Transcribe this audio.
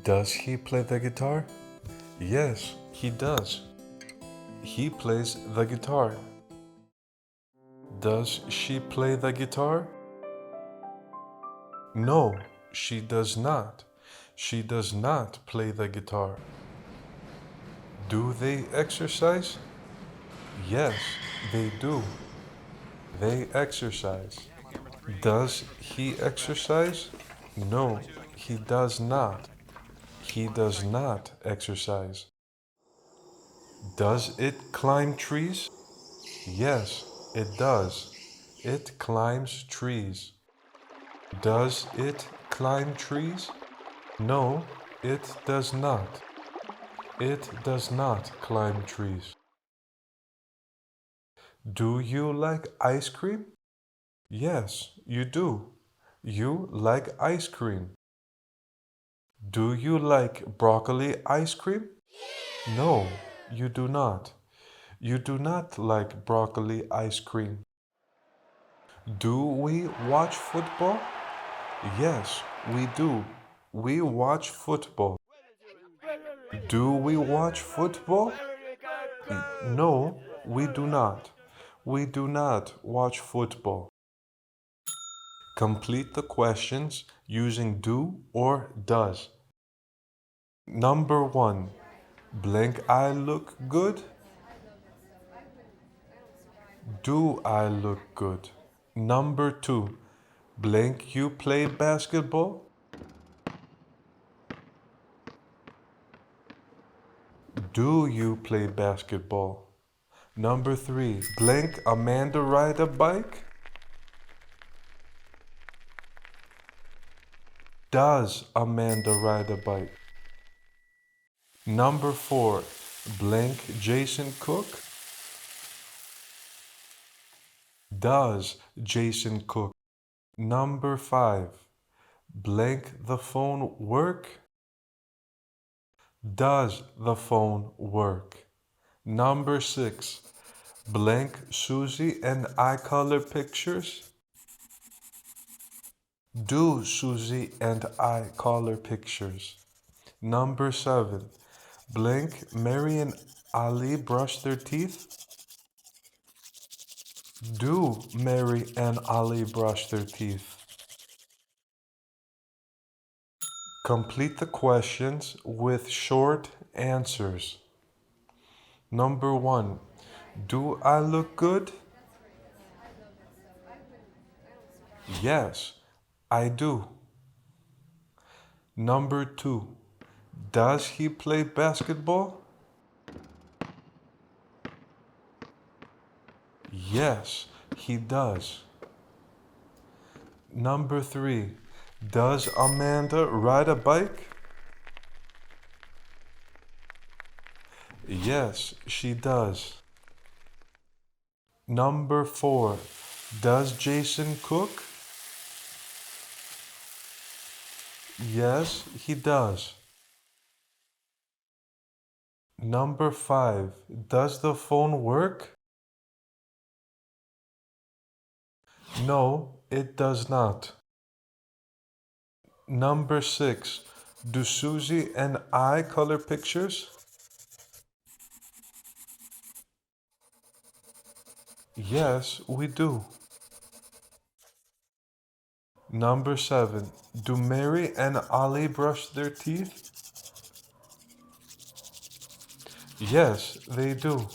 Does he play the guitar? Yes, he does. He plays the guitar. Does she play the guitar? No, she does not. She does not play the guitar. Do they exercise? Yes, they do. They exercise. Does he exercise? No, he does not. He does not exercise. Does it climb trees? Yes, it does. It climbs trees. Does it climb trees? No, it does not. It does not climb trees. Do you like ice cream? Yes, you do. You like ice cream. Do you like broccoli ice cream? No, you do not. You do not like broccoli ice cream. Do we watch football? Yes, we do. We watch football. Do we watch football? No, we do not. We do not watch football. Complete the questions using do or does. Number 1. Blank I look good? Do I look good? Number 2. Blank you play basketball? Do you play basketball? Number 3. Blank Amanda ride a bike? Does Amanda ride a bike? Number 4. Blank Jason cook? Does Jason cook? Number 5. Blank the phone work? Does the phone work? Number 6. Blank Susie and I color pictures? Do Susie and I color pictures? Number 7. Blank Mary and Ali brush their teeth? Do Mary and Ali brush their teeth? Complete the questions with short answers. Number 1. Do I look good? Yes, I do. Number 2. Does he play basketball? Yes, he does. Number 3. Does Amanda ride a bike? Yes, she does. Number 4. Does Jason cook? Yes, he does. Number 5. Does the phone work? No, it does not. Number 6. Do Susie and I color pictures? Yes, we do. Number 7. Do Mary and Ali brush their teeth? Yes, they do.